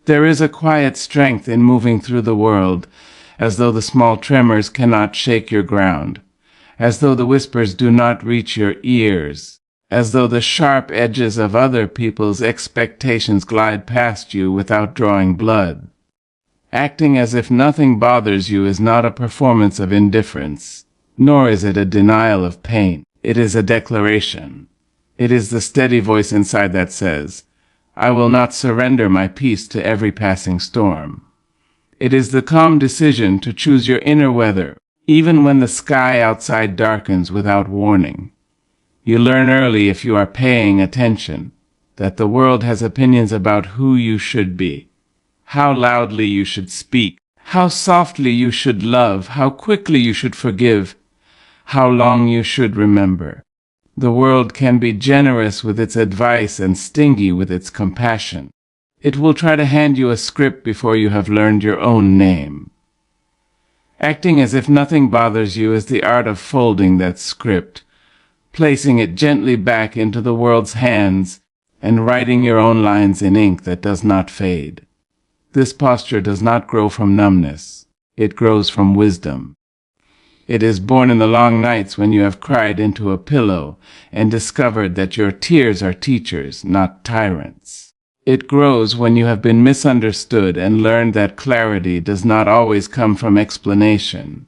There is a quiet strength in moving through the world, as though the small tremors cannot shake your ground, as though the whispers do not reach your ears, as though the sharp edges of other people's expectations glide past you without drawing blood. Acting as if nothing bothers you is not a performance of indifference, nor is it a denial of pain. It is a declaration. It is the steady voice inside that says, "I will not surrender my peace to every passing storm." It is the calm decision to choose your inner weather, even when the sky outside darkens without warning. You learn early, if you are paying attention, that the world has opinions about who you should be, how loudly you should speak, how softly you should love, how quickly you should forgive, how long you should remember. The world can be generous with its advice and stingy with its compassion. It will try to hand you a script before you have learned your own name. Acting as if nothing bothers you is the art of folding that script, placing it gently back into the world's hands, and writing your own lines in ink that does not fade. This posture does not grow from numbness. It grows from wisdom. It is born in the long nights when you have cried into a pillow and discovered that your tears are teachers, not tyrants. It grows when you have been misunderstood and learned that clarity does not always come from explanation,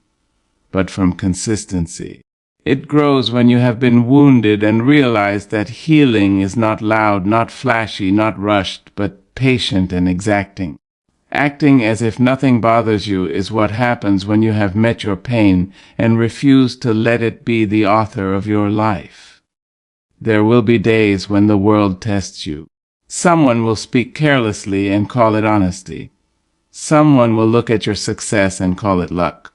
but from consistency. It grows when you have been wounded and realized that healing is not loud, not flashy, not rushed, but patient and exacting. Acting as if nothing bothers you is what happens when you have met your pain and refuse to let it be the author of your life. There will be days when the world tests you. Someone will speak carelessly and call it honesty. Someone will look at your success and call it luck.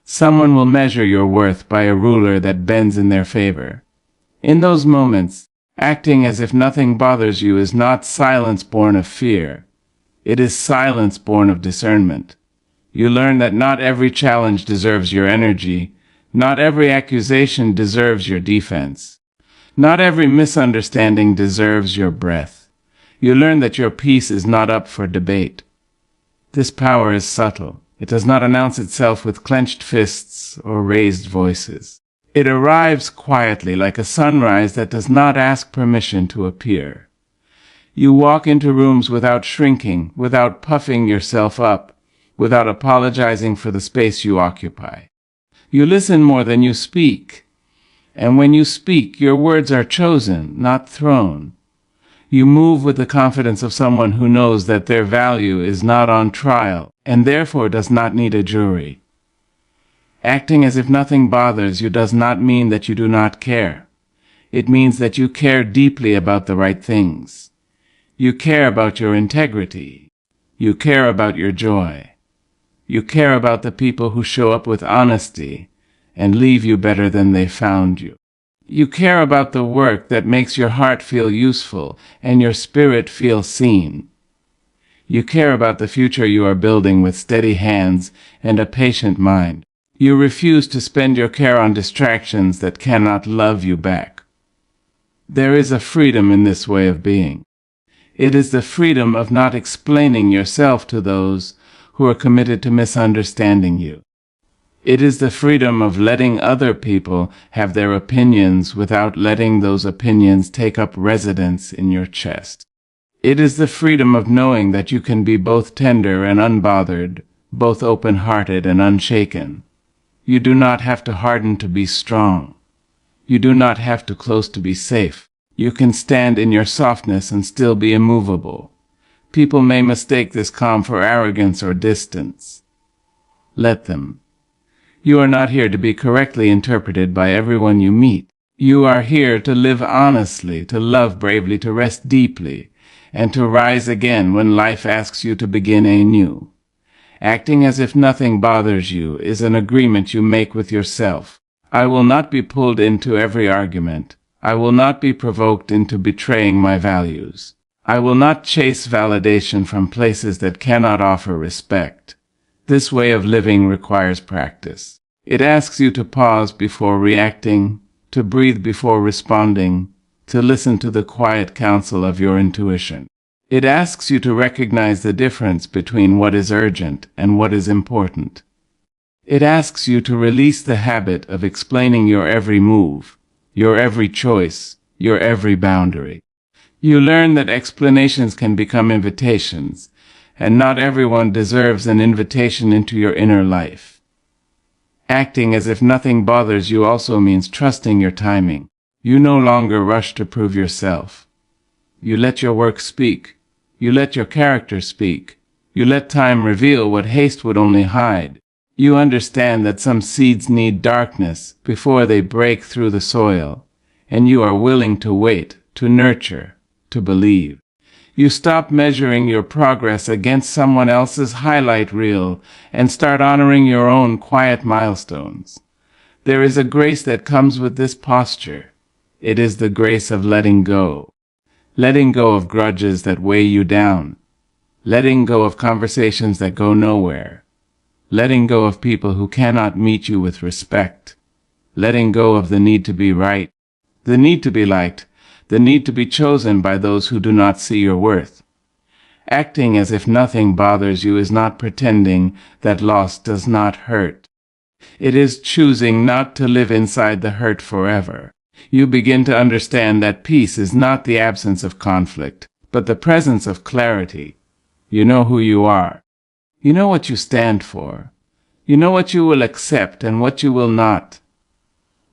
Someone will measure your worth by a ruler that bends in their favor. In those moments, acting as if nothing bothers you is not silence born of fear. It is silence born of discernment. You learn that not every challenge deserves your energy. Not every accusation deserves your defense. Not every misunderstanding deserves your breath. You learn that your peace is not up for debate. This power is subtle. It does not announce itself with clenched fists or raised voices. It arrives quietly like a sunrise that does not ask permission to appear. You walk into rooms without shrinking, without puffing yourself up, without apologizing for the space you occupy. You listen more than you speak, and when you speak, your words are chosen, not thrown. You move with the confidence of someone who knows that their value is not on trial, and therefore does not need a jury. Acting as if nothing bothers you does not mean that you do not care. It means that you care deeply about the right things. You care about your integrity. You care about your joy. You care about the people who show up with honesty and leave you better than they found you. You care about the work that makes your heart feel useful and your spirit feel seen. You care about the future you are building with steady hands and a patient mind. You refuse to spend your care on distractions that cannot love you back. There is a freedom in this way of being. It is the freedom of not explaining yourself to those who are committed to misunderstanding you. It is the freedom of letting other people have their opinions without letting those opinions take up residence in your chest. It is the freedom of knowing that you can be both tender and unbothered, both open-hearted and unshaken. You do not have to harden to be strong. You do not have to close to be safe. You can stand in your softness and still be immovable. People may mistake this calm for arrogance or distance. Let them. You are not here to be correctly interpreted by everyone you meet. You are here to live honestly, to love bravely, to rest deeply, and to rise again when life asks you to begin anew. Acting as if nothing bothers you is an agreement you make with yourself. I will not be pulled into every argument. I will not be provoked into betraying my values. I will not chase validation from places that cannot offer respect. This way of living requires practice. It asks you to pause before reacting, to breathe before responding, to listen to the quiet counsel of your intuition. It asks you to recognize the difference between what is urgent and what is important. It asks you to release the habit of explaining your every move, your every choice, your every boundary. You learn that explanations can become invitations, and not everyone deserves an invitation into your inner life. Acting as if nothing bothers you also means trusting your timing. You no longer rush to prove yourself. You let your work speak. You let your character speak. You let time reveal what haste would only hide. You understand that some seeds need darkness before they break through the soil, and you are willing to wait, to nurture, to believe. You stop measuring your progress against someone else's highlight reel and start honoring your own quiet milestones. There is a grace that comes with this posture. It is the grace of letting go. Letting go of grudges that weigh you down. Letting go of conversations that go nowhere. Letting go of people who cannot meet you with respect. Letting go of the need to be right, the need to be liked, the need to be chosen by those who do not see your worth. Acting as if nothing bothers you is not pretending that loss does not hurt. It is choosing not to live inside the hurt forever. You begin to understand that peace is not the absence of conflict, but the presence of clarity. You know who you are. You know what you stand for. You know what you will accept and what you will not.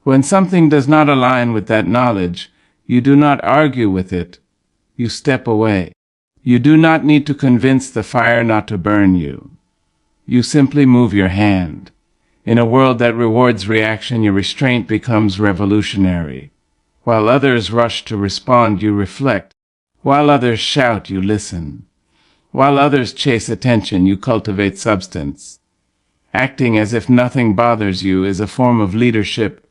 When something does not align with that knowledge, you do not argue with it. You step away. You do not need to convince the fire not to burn you. You simply move your hand. In a world that rewards reaction, your restraint becomes revolutionary. While others rush to respond, you reflect. While others shout, you listen. While others chase attention, you cultivate substance. Acting as if nothing bothers you is a form of leadership,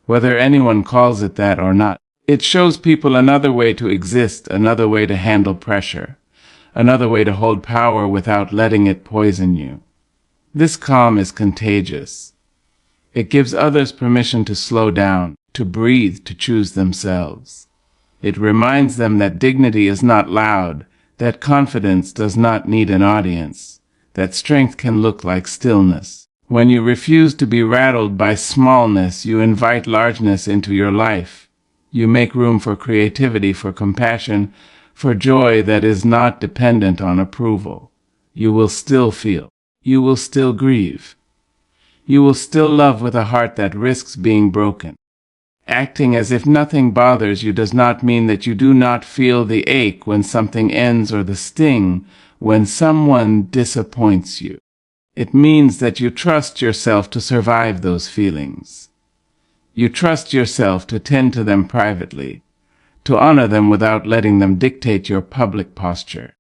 whether anyone calls it that or not. It shows people another way to exist, another way to handle pressure, another way to hold power without letting it poison you. This calm is contagious. It gives others permission to slow down, to breathe, to choose themselves. It reminds them that dignity is not loud, that confidence does not need an audience, that strength can look like stillness. When you refuse to be rattled by smallness, you invite largeness into your life. You make room for creativity, for compassion, for joy that is not dependent on approval. You will still feel. You will still grieve. You will still love with a heart that risks being broken. Acting as if nothing bothers you does not mean that you do not feel the ache when something ends or the sting when someone disappoints you. It means that you trust yourself to survive those feelings. You trust yourself to tend to them privately, to honor them without letting them dictate your public posture.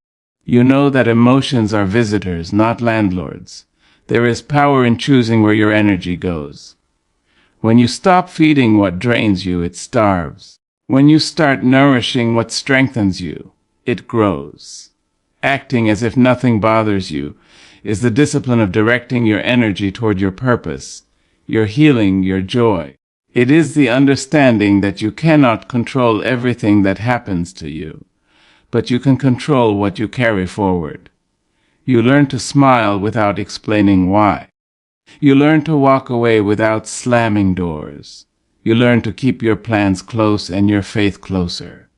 You know that emotions are visitors, not landlords. There is power in choosing where your energy goes. When you stop feeding what drains you, it starves. When you start nourishing what strengthens you, it grows. Acting as if nothing bothers you is the discipline of directing your energy toward your purpose, your healing, your joy. It is the understanding that you cannot control everything that happens to you, but you can control what you carry forward. You learn to smile without explaining why. You learn to walk away without slamming doors. You learn to keep your plans close and your faith closer.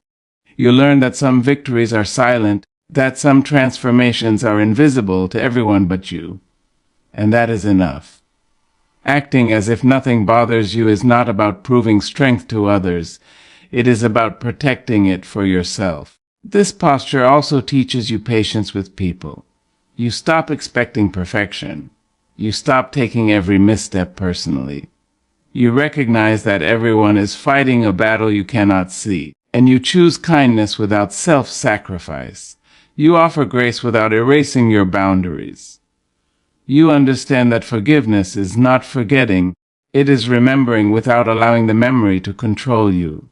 You learn that some victories are silent, that some transformations are invisible to everyone but you, and that is enough. Acting as if nothing bothers you is not about proving strength to others. It is about protecting it for yourself. This posture also teaches you patience with people. You stop expecting perfection. You stop taking every misstep personally. You recognize that everyone is fighting a battle you cannot see, and you choose kindness without self-sacrifice. You offer grace without erasing your boundaries. You understand that forgiveness is not forgetting. It is remembering without allowing the memory to control you.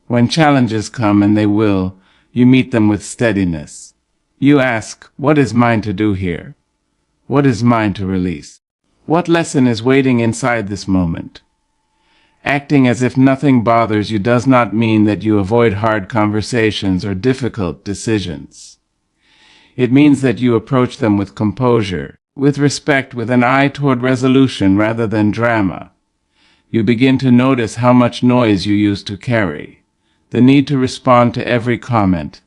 When challenges come, and they will, you meet them with steadiness. You ask, what is mine to do here? What is mine to release? What lesson is waiting inside this moment? Acting as if nothing bothers you does not mean that you avoid hard conversations or difficult decisions. It means that you approach them with composure, with respect, with an eye toward resolution rather than drama. You begin to notice how much noise you used to carry, the need to respond to every comment,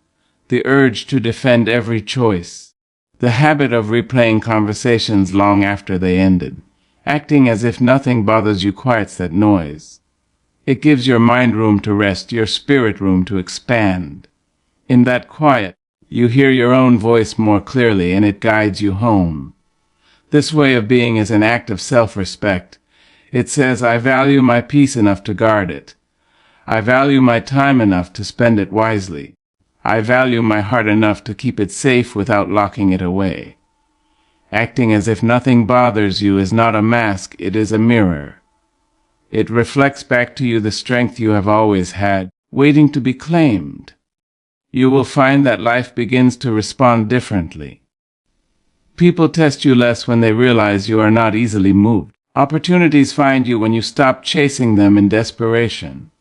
the urge to defend every choice, the habit of replaying conversations long after they ended. Acting as if nothing bothers you quiets that noise. It gives your mind room to rest, your spirit room to expand. In that quiet, you hear your own voice more clearly and it guides you home. This way of being is an act of self-respect. It says, I value my peace enough to guard it. I value my time enough to spend it wisely. I value my heart enough to keep it safe without locking it away. Acting as if nothing bothers you is not a mask, it is a mirror. It reflects back to you the strength you have always had, waiting to be claimed. You will find that life begins to respond differently. People test you less when they realize you are not easily moved. Opportunities find you when you stop chasing them in desperation.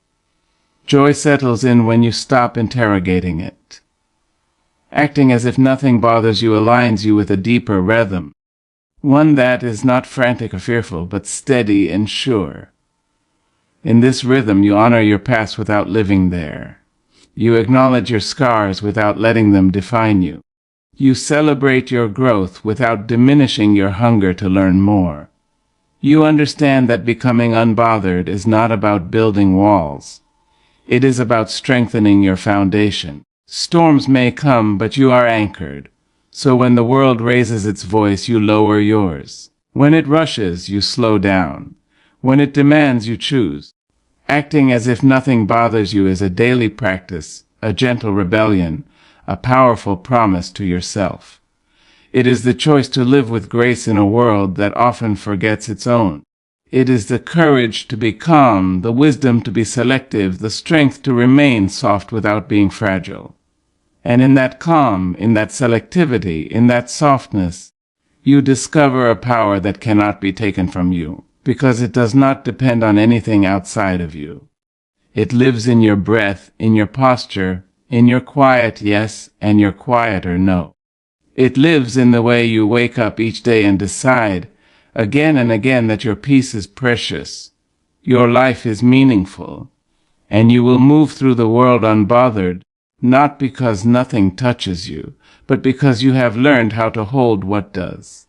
Joy settles in when you stop interrogating it. Acting as if nothing bothers you aligns you with a deeper rhythm, one that is not frantic or fearful, but steady and sure. In this rhythm, you honor your past without living there. You acknowledge your scars without letting them define you. You celebrate your growth without diminishing your hunger to learn more. You understand that becoming unbothered is not about building walls. It is about strengthening your foundation. Storms may come, but you are anchored. So when the world raises its voice, you lower yours. When it rushes, you slow down. When it demands, you choose. Acting as if nothing bothers you is a daily practice, a gentle rebellion, a powerful promise to yourself. It is the choice to live with grace in a world that often forgets its own. It is the courage to be calm, the wisdom to be selective, the strength to remain soft without being fragile. And in that calm, in that selectivity, in that softness, you discover a power that cannot be taken from you, because it does not depend on anything outside of you. It lives in your breath, in your posture, in your quiet yes and your quieter no. It lives in the way you wake up each day and decide, again and again, that your peace is precious, your life is meaningful, and you will move through the world unbothered, not because nothing touches you, but because you have learned how to hold what does.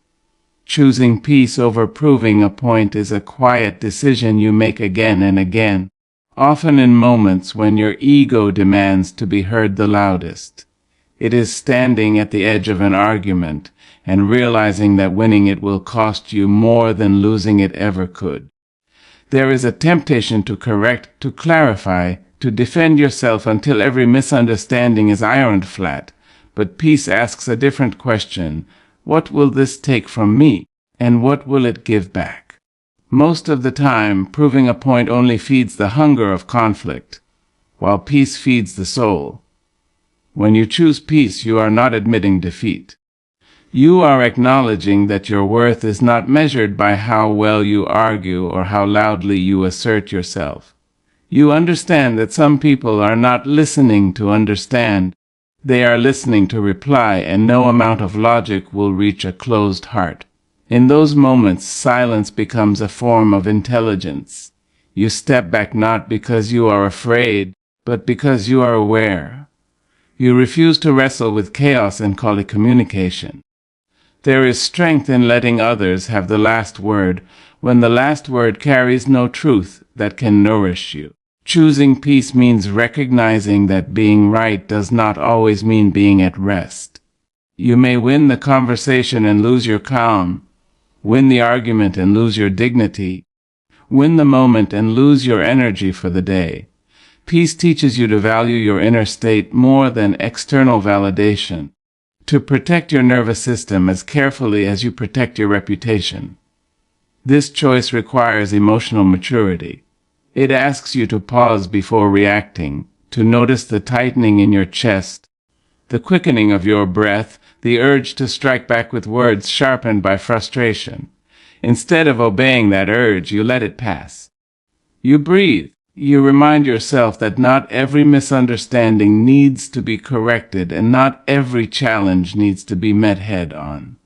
Choosing peace over proving a point is a quiet decision you make again and again, often in moments when your ego demands to be heard the loudest. It is standing at the edge of an argument and realizing that winning it will cost you more than losing it ever could. There is a temptation to correct, to clarify, to defend yourself until every misunderstanding is ironed flat. But peace asks a different question. What will this take from me, and what will it give back? Most of the time, proving a point only feeds the hunger of conflict, while peace feeds the soul. When you choose peace, you are not admitting defeat. You are acknowledging that your worth is not measured by how well you argue or how loudly you assert yourself. You understand that some people are not listening to understand. They are listening to reply, and no amount of logic will reach a closed heart. In those moments, silence becomes a form of intelligence. You step back not because you are afraid, but because you are aware. You refuse to wrestle with chaos and call it communication. There is strength in letting others have the last word when the last word carries no truth that can nourish you. Choosing peace means recognizing that being right does not always mean being at rest. You may win the conversation and lose your calm, win the argument and lose your dignity, win the moment and lose your energy for the day. Peace teaches you to value your inner state more than external validation, to protect your nervous system as carefully as you protect your reputation. This choice requires emotional maturity. It asks you to pause before reacting, to notice the tightening in your chest, the quickening of your breath, the urge to strike back with words sharpened by frustration. Instead of obeying that urge, you let it pass. You breathe. You remind yourself that not every misunderstanding needs to be corrected and not every challenge needs to be met head-on.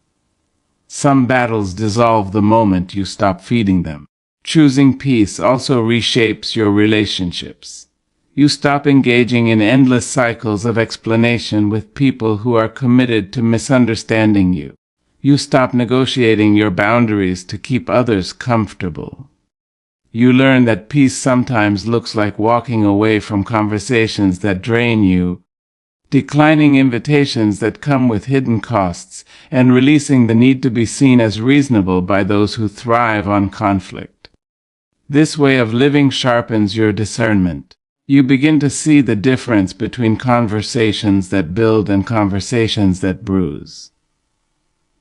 Some battles dissolve the moment you stop feeding them. Choosing peace also reshapes your relationships. You stop engaging in endless cycles of explanation with people who are committed to misunderstanding you. You stop negotiating your boundaries to keep others comfortable. You learn that peace sometimes looks like walking away from conversations that drain you, declining invitations that come with hidden costs, and releasing the need to be seen as reasonable by those who thrive on conflict. This way of living sharpens your discernment. You begin to see the difference between conversations that build and conversations that bruise.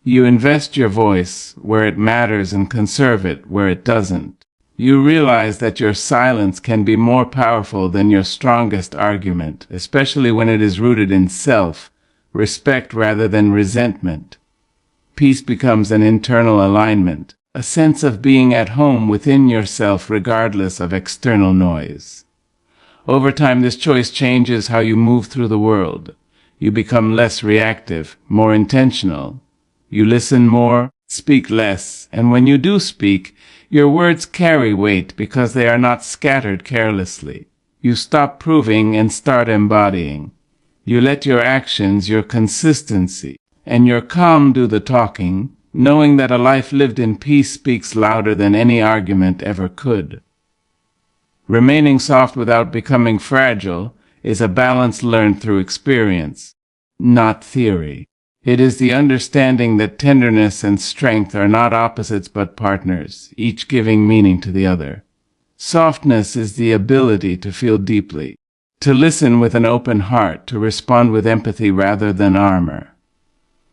You invest your voice where it matters and conserve it where it doesn't. You realize that your silence can be more powerful than your strongest argument, especially when it is rooted in self-respect rather than resentment. Peace becomes an internal alignment, a sense of being at home within yourself regardless of external noise. Over time, this choice changes how you move through the world. You become less reactive, more intentional. You listen more, speak less, and when you do speak, your words carry weight because they are not scattered carelessly. You stop proving and start embodying. You let your actions, your consistency, and your calm do the talking, knowing that a life lived in peace speaks louder than any argument ever could. Remaining soft without becoming fragile is a balance learned through experience, not theory. It is the understanding that tenderness and strength are not opposites but partners, each giving meaning to the other. Softness is the ability to feel deeply, to listen with an open heart, to respond with empathy rather than armor.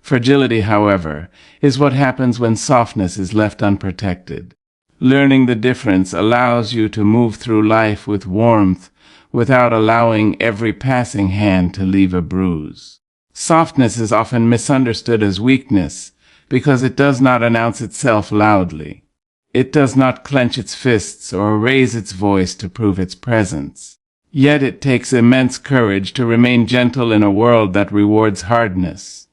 Fragility, however, is what happens when softness is left unprotected. Learning the difference allows you to move through life with warmth without allowing every passing hand to leave a bruise. Softness is often misunderstood as weakness because it does not announce itself loudly. It does not clench its fists or raise its voice to prove its presence. Yet it takes immense courage to remain gentle in a world that rewards hardness.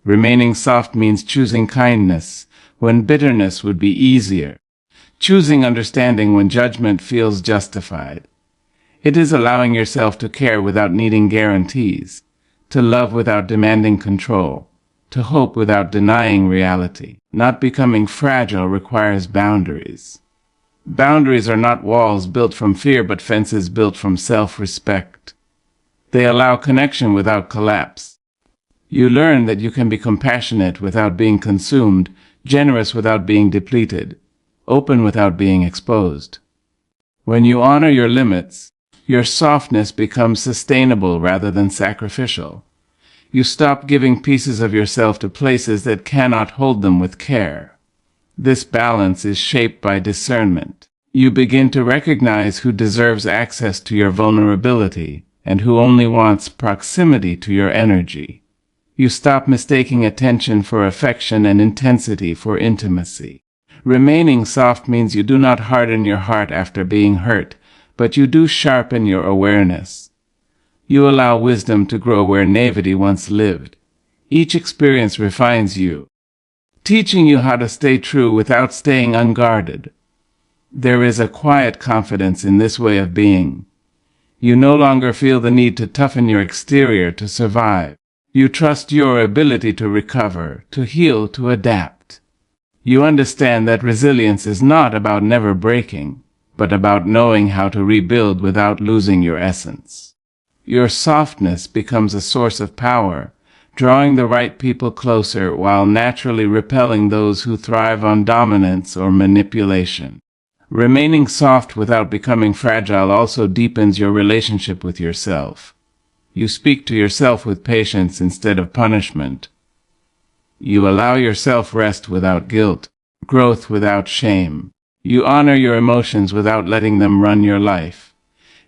Remaining soft means choosing kindness when bitterness would be easier, choosing understanding when judgment feels justified. It is allowing yourself to care without needing guarantees, to love without demanding control, to hope without denying reality. Not becoming fragile requires boundaries. Boundaries are not walls built from fear, but fences built from self-respect. They allow connection without collapse. You learn that you can be compassionate without being consumed, generous without being depleted, open without being exposed. When you honor your limits, your softness becomes sustainable rather than sacrificial. You stop giving pieces of yourself to places that cannot hold them with care. This balance is shaped by discernment. You begin to recognize who deserves access to your vulnerability and who only wants proximity to your energy. You stop mistaking attention for affection and intensity for intimacy. Remaining soft means you do not harden your heart after being hurt, but you do sharpen your awareness. You allow wisdom to grow where naivety once lived. Each experience refines you, teaching you how to stay true without staying unguarded. There is a quiet confidence in this way of being. You no longer feel the need to toughen your exterior to survive. You trust your ability to recover, to heal, to adapt. You understand that resilience is not about never breaking, but about knowing how to rebuild without losing your essence. Your softness becomes a source of power, drawing the right people closer while naturally repelling those who thrive on dominance or manipulation. Remaining soft without becoming fragile also deepens your relationship with yourself. You speak to yourself with patience instead of punishment. You allow yourself rest without guilt, growth without shame. You honor your emotions without letting them run your life.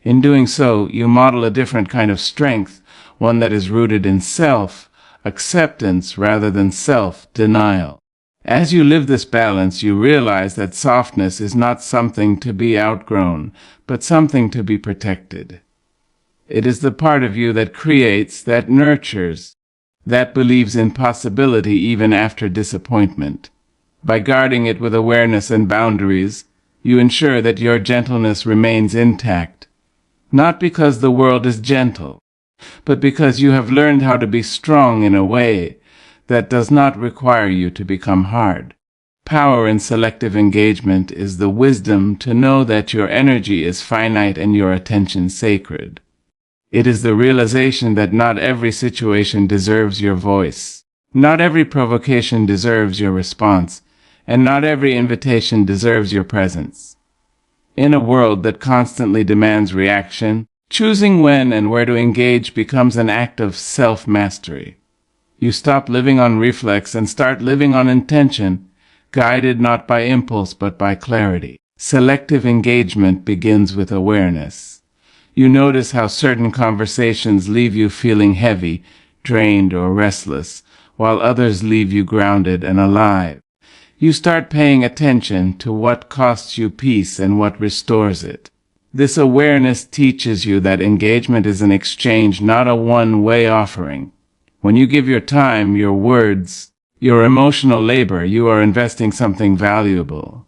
In doing so, you model a different kind of strength, one that is rooted in self-acceptance rather than self-denial. As you live this balance, you realize that softness is not something to be outgrown, but something to be protected. It is the part of you that creates, that nurtures, that believes in possibility even after disappointment. By guarding it with awareness and boundaries, you ensure that your gentleness remains intact, not because the world is gentle, but because you have learned how to be strong in a way that does not require you to become hard. Power in selective engagement is the wisdom to know that your energy is finite and your attention sacred. It is the realization that not every situation deserves your voice, not every provocation deserves your response, and not every invitation deserves your presence. In a world that constantly demands reaction, choosing when and where to engage becomes an act of self-mastery. You stop living on reflex and start living on intention, guided not by impulse but by clarity. Selective engagement begins with awareness. You notice how certain conversations leave you feeling heavy, drained, or restless, while others leave you grounded and alive. You start paying attention to what costs you peace and what restores it. This awareness teaches you that engagement is an exchange, not a one-way offering. When you give your time, your words, your emotional labor, you are investing something valuable.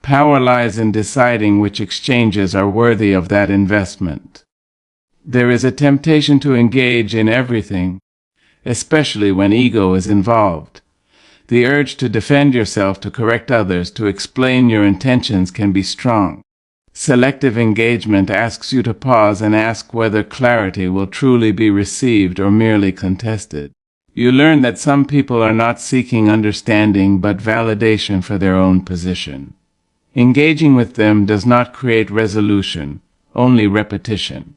Power lies in deciding which exchanges are worthy of that investment. There is a temptation to engage in everything, especially when ego is involved. The urge to defend yourself, to correct others, to explain your intentions can be strong. Selective engagement asks you to pause and ask whether clarity will truly be received or merely contested. You learn that some people are not seeking understanding but validation for their own position. Engaging with them does not create resolution, only repetition.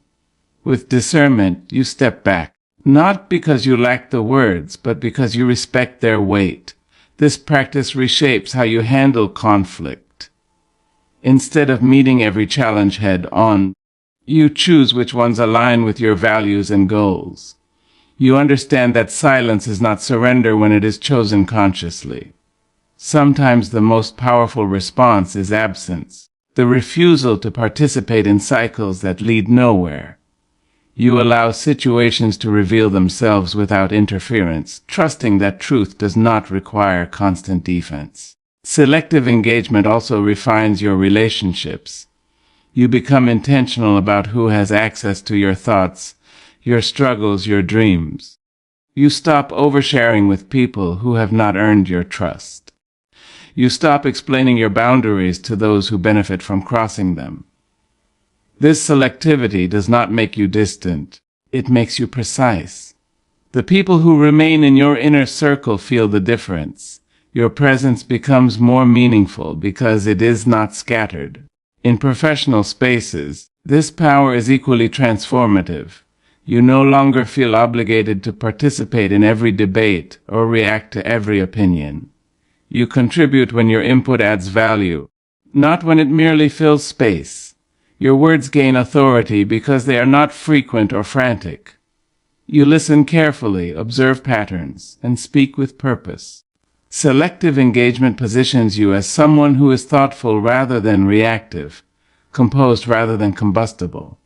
With discernment, you step back, not because you lack the words, but because you respect their weight. This practice reshapes how you handle conflict. Instead of meeting every challenge head-on, you choose which ones align with your values and goals. You understand that silence is not surrender when it is chosen consciously. Sometimes the most powerful response is absence, the refusal to participate in cycles that lead nowhere. You allow situations to reveal themselves without interference, trusting that truth does not require constant defense. Selective engagement also refines your relationships. You become intentional about who has access to your thoughts, your struggles, your dreams. You stop oversharing with people who have not earned your trust. You stop explaining your boundaries to those who benefit from crossing them. This selectivity does not make you distant. It makes you precise. The people who remain in your inner circle feel the difference. Your presence becomes more meaningful because it is not scattered. In professional spaces, this power is equally transformative. You no longer feel obligated to participate in every debate or react to every opinion. You contribute when your input adds value, not when it merely fills space. Your words gain authority because they are not frequent or frantic. You listen carefully, observe patterns, and speak with purpose. Selective engagement positions you as someone who is thoughtful rather than reactive, composed rather than combustible.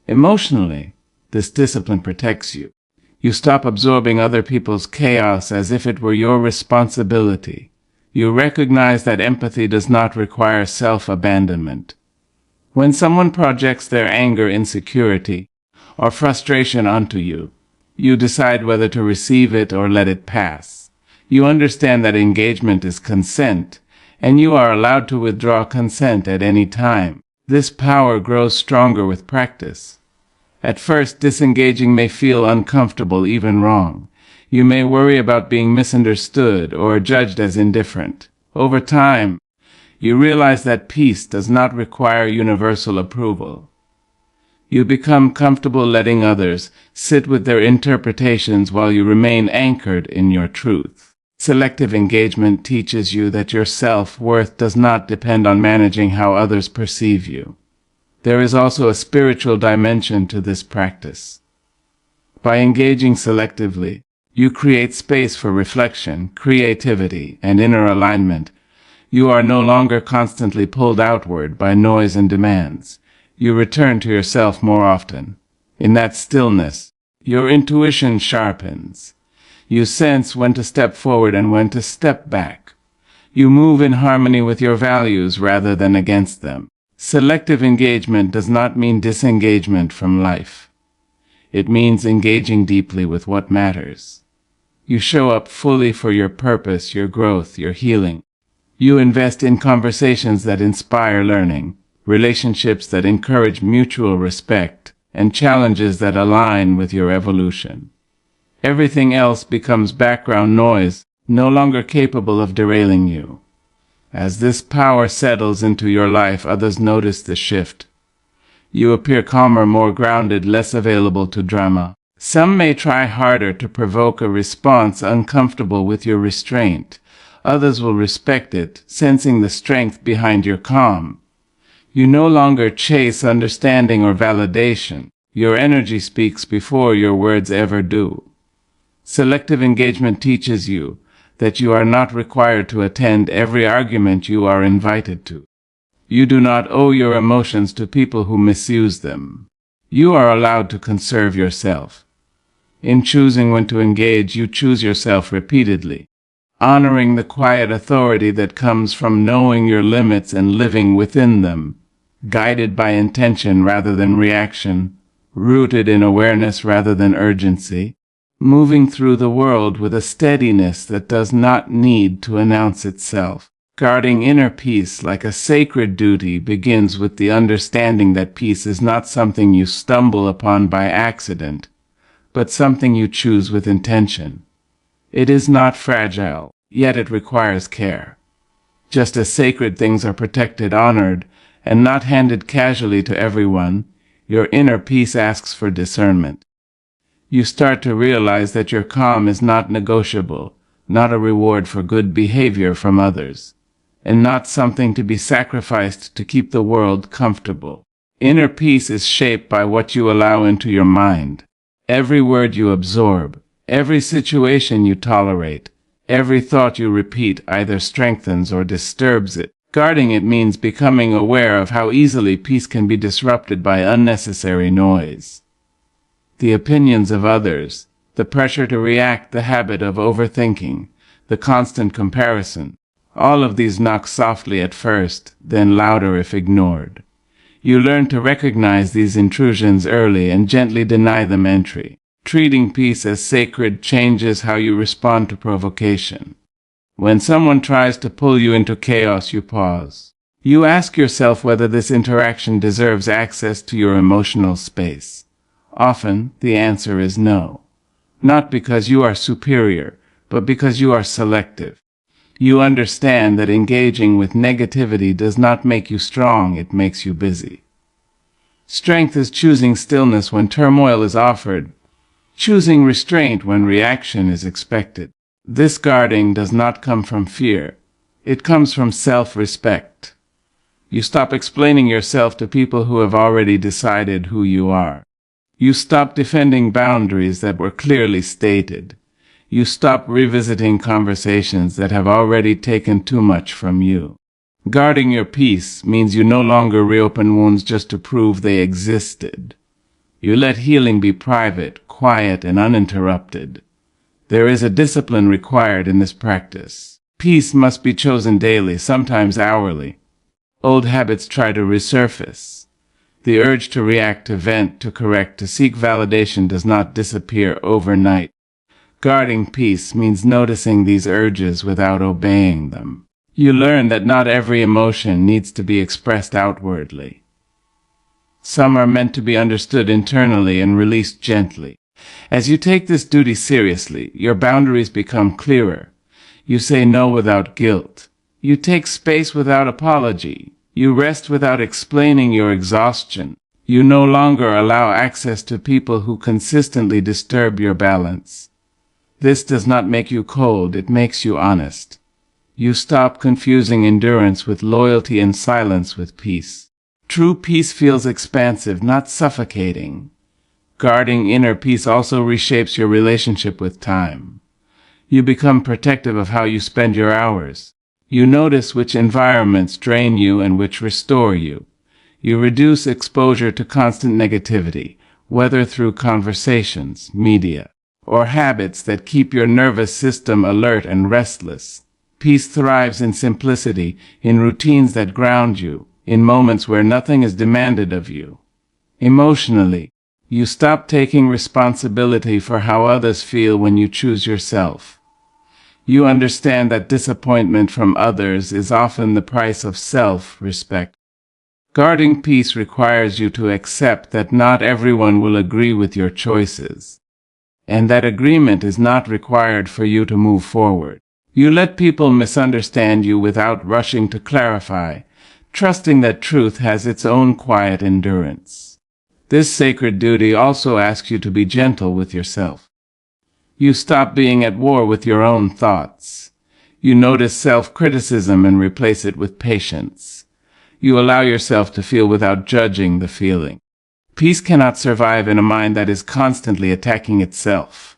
Emotionally, this discipline protects you. You stop absorbing other people's chaos as if it were your responsibility. You recognize that empathy does not require self-abandonment. When someone projects their anger, insecurity, or frustration onto you, you decide whether to receive it or let it pass. You understand that engagement is consent, and you are allowed to withdraw consent at any time. This power grows stronger with practice. At first, disengaging may feel uncomfortable, even wrong. You may worry about being misunderstood or judged as indifferent. Over time, you realize that peace does not require universal approval. You become comfortable letting others sit with their interpretations while you remain anchored in your truth. Selective engagement teaches you that your self-worth does not depend on managing how others perceive you. There is also a spiritual dimension to this practice. By engaging selectively, You create space for reflection, creativity, and inner alignment. You are no longer constantly pulled outward by noise and demands. You return to yourself more often. In that stillness, your intuition sharpens. You sense when to step forward and when to step back. You move in harmony with your values rather than against them. Selective engagement does not mean disengagement from life. It means engaging deeply with what matters. You show up fully for your purpose, your growth, your healing. You invest in conversations that inspire learning, relationships that encourage mutual respect, and challenges that align with your evolution. Everything else becomes background noise, no longer capable of derailing you. As this power settles into your life, others notice the shift. You appear calmer, more grounded, less available to drama. Some may try harder to provoke a response uncomfortable with your restraint. Others will respect it, sensing the strength behind your calm. You no longer chase understanding or validation. Your energy speaks before your words ever do. Selective engagement teaches you that you are not required to attend every argument you are invited to. You do not owe your emotions to people who misuse them. You are allowed to conserve yourself. In choosing when to engage, you choose yourself repeatedly, honoring the quiet authority that comes from knowing your limits and living within them, guided by intention rather than reaction, rooted in awareness rather than urgency, moving through the world with a steadiness that does not need to announce itself. Guarding inner peace like a sacred duty begins with the understanding that peace is not something you stumble upon by accident, but something you choose with intention. It is not fragile, yet it requires care. Just as sacred things are protected, honored, and not handed casually to everyone, your inner peace asks for discernment. You start to realize that your calm is not negotiable, not a reward for good behavior from others, and not something to be sacrificed to keep the world comfortable. Inner peace is shaped by what you allow into your mind. Every word you absorb, every situation you tolerate, every thought you repeat either strengthens or disturbs it. Guarding it means becoming aware of how easily peace can be disrupted by unnecessary noise. The opinions of others, the pressure to react, the habit of overthinking, the constant comparison, all of these knock softly at first, then louder if ignored. You learn to recognize these intrusions early and gently deny them entry. Treating peace as sacred changes how you respond to provocation. When someone tries to pull you into chaos, you pause. You ask yourself whether this interaction deserves access to your emotional space. Often, the answer is no. Not because you are superior, but because you are selective. You understand that engaging with negativity does not make you strong, it makes you busy. Strength is choosing stillness when turmoil is offered, choosing restraint when reaction is expected. This guarding does not come from fear. It comes from self-respect. You stop explaining yourself to people who have already decided who you are. You stop defending boundaries that were clearly stated. You stop revisiting conversations that have already taken too much from you. Guarding your peace means you no longer reopen wounds just to prove they existed. You let healing be private, quiet, and uninterrupted. There is a discipline required in this practice. Peace must be chosen daily, sometimes hourly. Old habits try to resurface. The urge to react, to vent, to correct, to seek validation does not disappear overnight. Guarding peace means noticing these urges without obeying them. You learn that not every emotion needs to be expressed outwardly. Some are meant to be understood internally and released gently. As you take this duty seriously, your boundaries become clearer. You say no without guilt. You take space without apology. You rest without explaining your exhaustion. You no longer allow access to people who consistently disturb your balance. This does not make you cold, it makes you honest. You stop confusing endurance with loyalty and silence with peace. True peace feels expansive, not suffocating. Guarding inner peace also reshapes your relationship with time. You become protective of how you spend your hours. You notice which environments drain you and which restore you. You reduce exposure to constant negativity, whether through conversations, media, or habits that keep your nervous system alert and restless. Peace thrives in simplicity, in routines that ground you, in moments where nothing is demanded of you. Emotionally, you stop taking responsibility for how others feel when you choose yourself. You understand that disappointment from others is often the price of self-respect. Guarding peace requires you to accept that not everyone will agree with your choices, and that agreement is not required for you to move forward. You let people misunderstand you without rushing to clarify, trusting that truth has its own quiet endurance. This sacred duty also asks you to be gentle with yourself. You stop being at war with your own thoughts. You notice self-criticism and replace it with patience. You allow yourself to feel without judging the feeling. Peace cannot survive in a mind that is constantly attacking itself.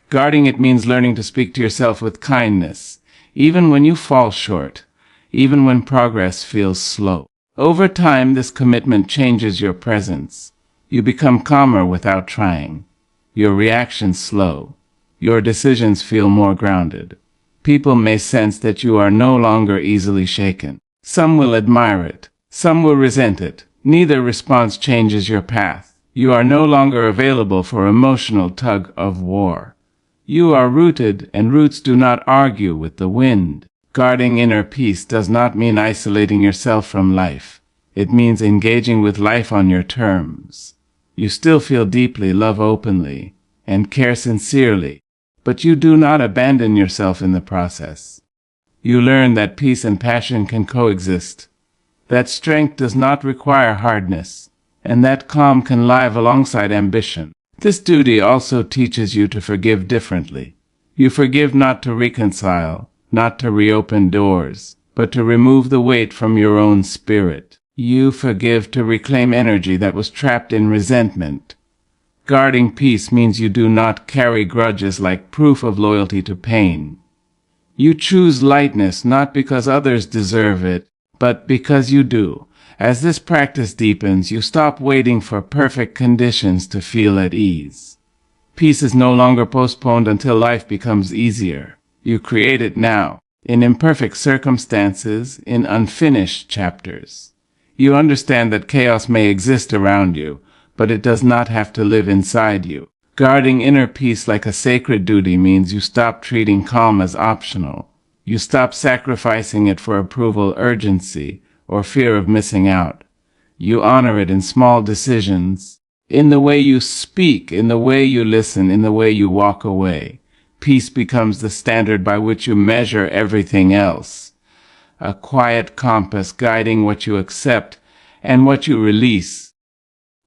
Guarding it means learning to speak to yourself with kindness, even when you fall short, even when progress feels slow. Over time, this commitment changes your presence. You become calmer without trying. Your reactions slow. Your decisions feel more grounded. People may sense that you are no longer easily shaken. Some will admire it. Some will resent it. Neither response changes your path. You are no longer available for emotional tug of war. You are rooted, and roots do not argue with the wind. Guarding inner peace does not mean isolating yourself from life. It means engaging with life on your terms. You still feel deeply, love openly, and care sincerely, but you do not abandon yourself in the process. You learn that peace and passion can coexist, that strength does not require hardness, and that calm can live alongside ambition. This duty also teaches you to forgive differently. You forgive not to reconcile, not to reopen doors, but to remove the weight from your own spirit. You forgive to reclaim energy that was trapped in resentment. Guarding peace means you do not carry grudges like proof of loyalty to pain. You choose lightness not because others deserve it, but because you do. As this practice deepens, you stop waiting for perfect conditions to feel at ease. Peace is no longer postponed until life becomes easier. You create it now, in imperfect circumstances, in unfinished chapters. You understand that chaos may exist around you, but it does not have to live inside you. Guarding inner peace like a sacred duty means you stop treating calm as optional. You stop sacrificing it for approval, urgency, or fear of missing out. You honor it in small decisions, in the way you speak, in the way you listen, in the way you walk away. Peace becomes the standard by which you measure everything else, a quiet compass guiding what you accept and what you release,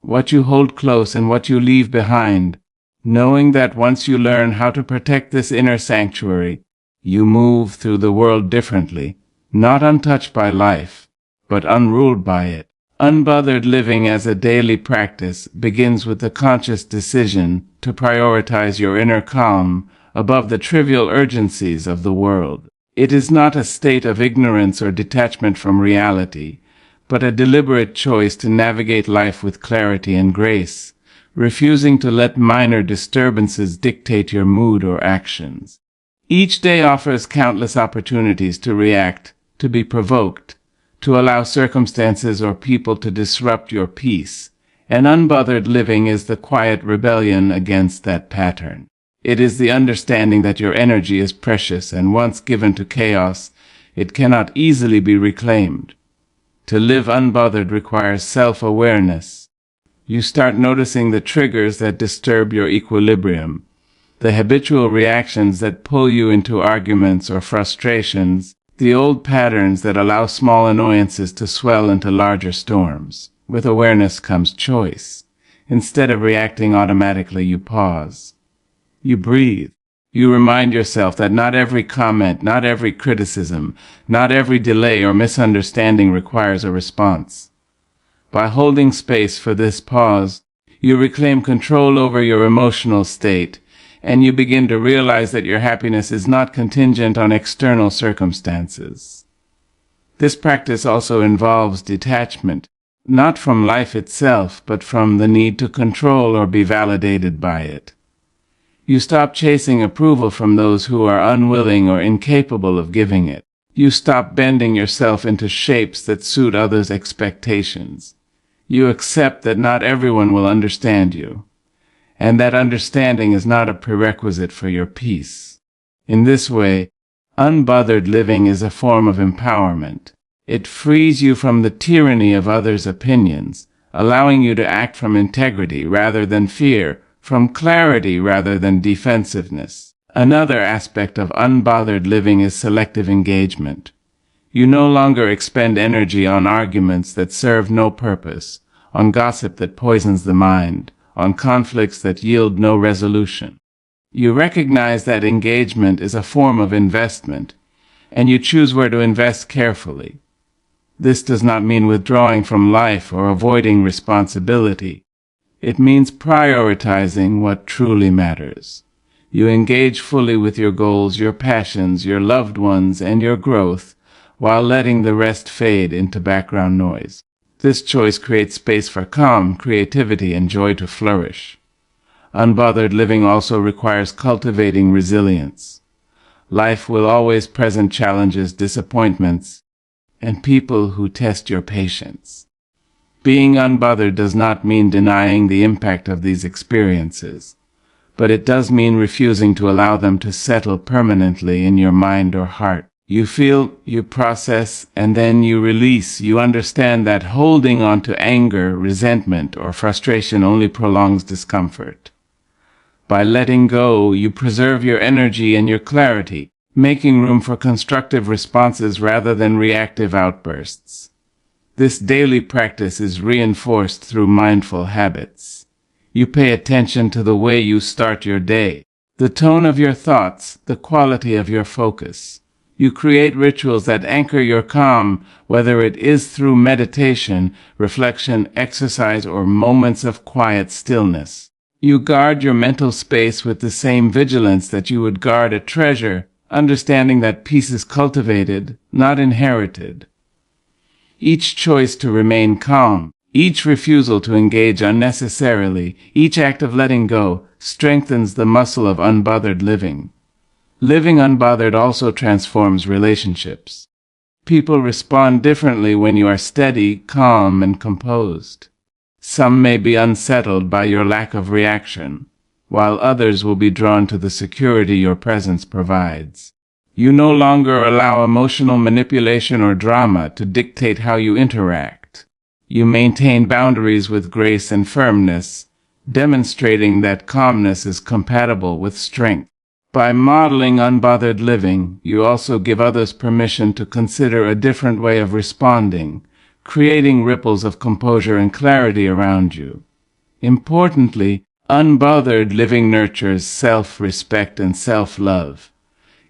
what you hold close and what you leave behind, knowing that once you learn how to protect this inner sanctuary, you move through the world differently, not untouched by life, but unruled by it. Unbothered living as a daily practice begins with the conscious decision to prioritize your inner calm above the trivial urgencies of the world. It is not a state of ignorance or detachment from reality, but a deliberate choice to navigate life with clarity and grace, refusing to let minor disturbances dictate your mood or actions. Each day offers countless opportunities to react, to be provoked, to allow circumstances or people to disrupt your peace. And unbothered living is the quiet rebellion against that pattern. It is the understanding that your energy is precious, and once given to chaos, it cannot easily be reclaimed. To live unbothered requires self-awareness. You start noticing the triggers that disturb your equilibrium, the habitual reactions that pull you into arguments or frustrations, the old patterns that allow small annoyances to swell into larger storms. With awareness comes choice. Instead of reacting automatically, you pause. You breathe. You remind yourself that not every comment, not every criticism, not every delay or misunderstanding requires a response. By holding space for this pause, You reclaim control over your emotional state, and you begin to realize that your happiness is not contingent on external circumstances. This practice also involves detachment, not from life itself, but from the need to control or be validated by it. You stop chasing approval from those who are unwilling or incapable of giving it. You stop bending yourself into shapes that suit others' expectations. You accept that not everyone will understand you, and that understanding is not a prerequisite for your peace. In this way, unbothered living is a form of empowerment. It frees you from the tyranny of others' opinions, allowing you to act from integrity rather than fear, from clarity rather than defensiveness. Another aspect of unbothered living is selective engagement. You no longer expend energy on arguments that serve no purpose, on gossip that poisons the mind, on conflicts that yield no resolution. You recognize that engagement is a form of investment, and you choose where to invest carefully. This does not mean withdrawing from life or avoiding responsibility. It means prioritizing what truly matters. You engage fully with your goals, your passions, your loved ones, and your growth, while letting the rest fade into background noise. This choice creates space for calm, creativity, and joy to flourish. Unbothered living also requires cultivating resilience. Life will always present challenges, disappointments, and people who test your patience. Being unbothered does not mean denying the impact of these experiences, but it does mean refusing to allow them to settle permanently in your mind or heart. You feel, you process, and then you release. You understand that holding on to anger, resentment, or frustration only prolongs discomfort. By letting go, you preserve your energy and your clarity, making room for constructive responses rather than reactive outbursts. This daily practice is reinforced through mindful habits. You pay attention to the way you start your day, the tone of your thoughts, the quality of your focus. You create rituals that anchor your calm, whether it is through meditation, reflection, exercise, or moments of quiet stillness. You guard your mental space with the same vigilance that you would guard a treasure, understanding that peace is cultivated, not inherited. Each choice to remain calm, each refusal to engage unnecessarily, each act of letting go, strengthens the muscle of unbothered living. Living unbothered also transforms relationships. People respond differently when you are steady, calm, and composed. Some may be unsettled by your lack of reaction, while others will be drawn to the security your presence provides. You no longer allow emotional manipulation or drama to dictate how you interact. You maintain boundaries with grace and firmness, demonstrating that calmness is compatible with strength. By modeling unbothered living, you also give others permission to consider a different way of responding, creating ripples of composure and clarity around you. Importantly, unbothered living nurtures self-respect and self-love.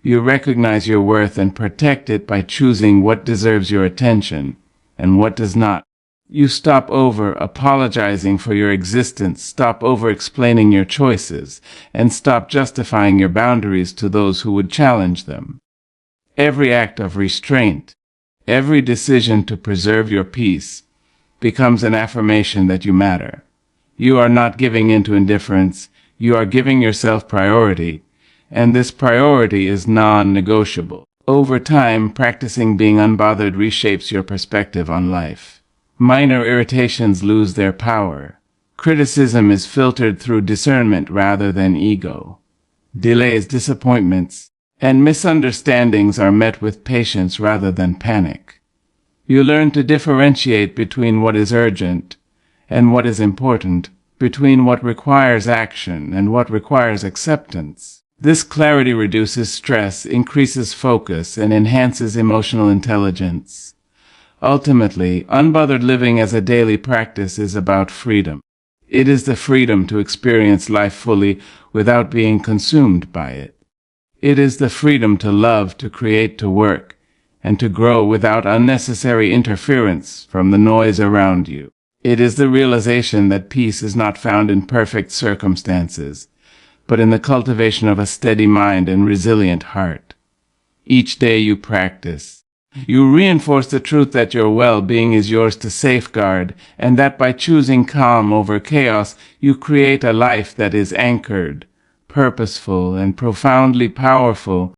You recognize your worth and protect it by choosing what deserves your attention and what does not. You stop over-apologizing for your existence, stop over-explaining your choices, and stop justifying your boundaries to those who would challenge them. Every act of restraint, every decision to preserve your peace, becomes an affirmation that you matter. You are not giving in to indifference, you are giving yourself priority, and this priority is non-negotiable. Over time, practicing being unbothered reshapes your perspective on life. Minor irritations lose their power. Criticism is filtered through discernment rather than ego. Delays, disappointments, and misunderstandings are met with patience rather than panic. You learn to differentiate between what is urgent and what is important, between what requires action and what requires acceptance. This clarity reduces stress, increases focus, and enhances emotional intelligence. Ultimately, unbothered living as a daily practice is about freedom. It is the freedom to experience life fully without being consumed by it. It is the freedom to love, to create, to work, and to grow without unnecessary interference from the noise around you. It is the realization that peace is not found in perfect circumstances, but in the cultivation of a steady mind and resilient heart. Each day you practice, you reinforce the truth that your well-being is yours to safeguard, and that by choosing calm over chaos, you create a life that is anchored, purposeful, and profoundly powerful,